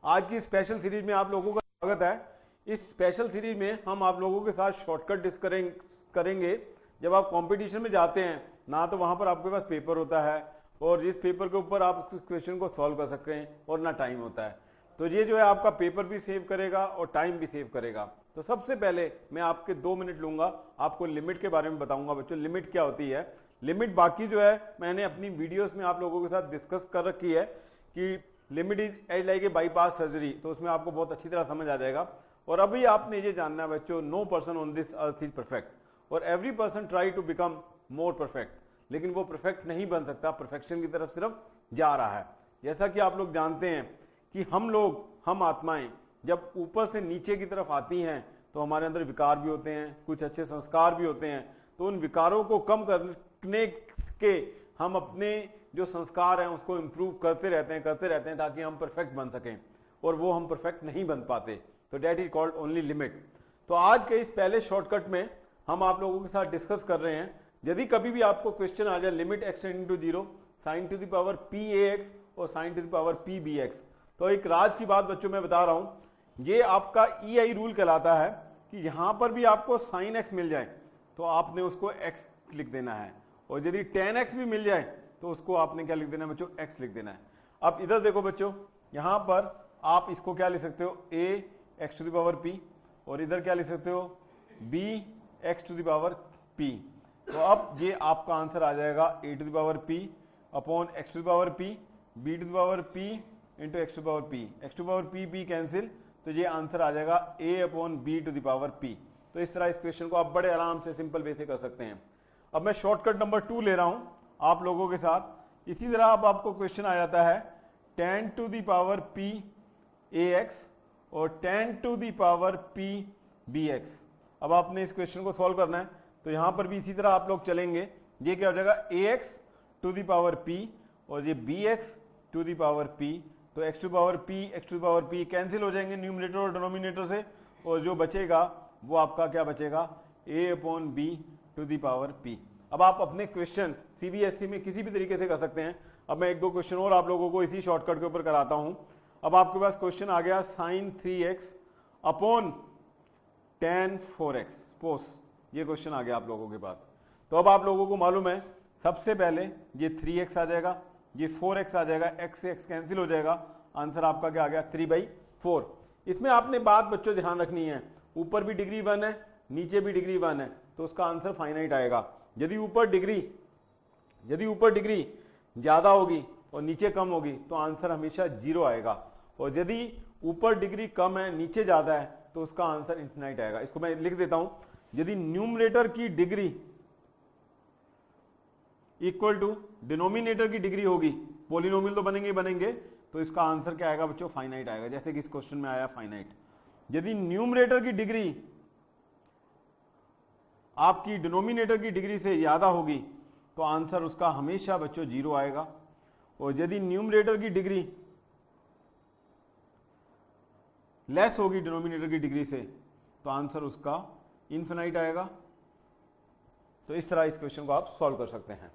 आज की special series में आप लोगों का स्वागत है। इस स्पेशल सीरीज में हम आप लोगों के साथ शॉर्टकट डिस्कस करेंगे। जब आप कंपटीशन में जाते हैं ना, तो वहां पर आपके पास पेपर होता है और जिस पेपर के ऊपर आप उस क्वेश्चन को सॉल्व कर सकते हैं और ना टाइम होता है। तो ये जो है आपका पेपर भी सेव करेगा और टाइम भी सेव करेगा। तो सबसे पहले मैं आपके 2 मिनट लूंगा, आपको लिमिट के बारे में बताऊंगा। बच्चों, लिमिट क्या होती है? लिमिट बाकी जो है मैंने अपनी वीडियोस में आप लोगों के साथ डिस्कस कर रखी है कि limit is as like a bypass surgery, तो उसमें आपको बहुत अच्छी तरह समझ आ जाएगा। और अभी आपने ये जानना है बच्चों, no person on this earth is perfect और every person try to become more perfect, लेकिन वो परफेक्ट नहीं बन सकता, परफेक्शन की तरफ सिर्फ जा रहा है। जैसा कि आप लोग जानते हैं कि हम आत्माएं जब ऊपर से नीचे की तरफ आती हैं तो हमारे अंदर विकार भी होते हैं, कुछ अच्छे संस्कार भी होते हैं। तो उन विकारों को कम करने के हम अपने जो संस्कार हैं उसको इंप्रूव करते रहते हैं ताकि हम परफेक्ट बन सकें, और वो हम परफेक्ट नहीं बन पाते। तो that is called only limit. तो आज के इस पहले शॉर्टकट में हम आप लोगों के साथ डिस्कस कर रहे हैं, यदि कभी भी आपको क्वेश्चन आ जाए limit x tending to 0 sine to the power pAx और sine to the power pBx, तो एक राज की बात बच्चों मैं बता रहा हूं, ये आपका EI रूल कहलाता है कि यहां पर भी आपको साइन x मिल जाए तो आपने उसको x लिख देना है, और यदि tan x भी मिल जाए तो उसको आपने क्या लिख देना है बच्चों? x लिख देना है। अब इधर देखो बच्चों, यहां पर आप इसको क्या लिख सकते हो? a x to the power p, और इधर क्या लिख सकते हो? b x to the power p। तो अब ये आपका आंसर आ जाएगा a to the power p upon x to the power p, b to the power p into x to the power p, x to the power p cancel, तो ये answer आ जाएगा a upon b to the power p। तो इस तरह इस question को आप बड़े आराम से सिंपल वे से कर सकते हैं। अब मैं शॉर्टकट नंबर 2 ले रहा हूं आप लोगों के साथ। इसी तरह अब आपको क्वेश्चन आ जाता है tan to the power p ax और tan to the power p bx। अब आपने इस क्वेश्चन को सॉल्व करना है, तो यहां पर भी इसी तरह आप लोग चलेंगे। ये क्या हो जाएगा? ax to the power p और ये bx to the power p। तो x to power p x to power p cancel हो जाएंगे न्यूमरेटर और डिनोमिनेटर से, और जो बचेगा वो आपका क्या बचेगा? a upon b to the power p। अब आप अपने क्वेश्चन सीबीएसई में किसी भी तरीके से कर सकते हैं। अब मैं 1-2 क्वेश्चन और आप लोगों को इसी शॉर्टकट के ऊपर कराता हूं। अब आपके पास क्वेश्चन आ गया sine 3x upon tan 4x suppose, ये क्वेश्चन आ गया आप लोगों के पास। तो अब आप लोगों को मालूम है सबसे पहले ये 3x आ जाएगा, ये 4x आ जाएगा, x से x कैंसिल हो जाएगा, आंसर आपका क्या आ गया? 3/4। इसमें आपने बात बच्चों ध्यान रखनी है, ऊपर भी डिग्री 1 है नीचे भी डिग्री 1 है, तो उसका आंसर फाइनाइट आएगा। यदि ऊपर डिग्री ज्यादा होगी और नीचे कम होगी तो आंसर हमेशा 0 आएगा, और यदि ऊपर डिग्री कम है नीचे ज्यादा है तो उसका आंसर इन्फिनाइट आएगा। इसको मैं लिख देता हूं, यदि न्यूमरेटर की डिग्री इक्वल टू डिनोमिनेटर की डिग्री होगी, पॉलिनोमियल तो बनेंगे, तो इसका आंसर क्या आएगा बच्चों? फाइनाइट आएगा, जैसे कि इस क्वेश्चन में आया फाइनाइट। यदि न्यूमरेटर की डिग्री आपकी डिनोमिनेटर की डिग्री से ज्यादा होगी तो आंसर उसका हमेशा बच्चों 0 आएगा, और यदि न्यूमरेटर की डिग्री लेस होगी डिनोमिनेटर की डिग्री से तो आंसर उसका इन्फिनाइट आएगा। तो इस तरह इस क्वेश्चन को आप सॉल्व कर सकते हैं।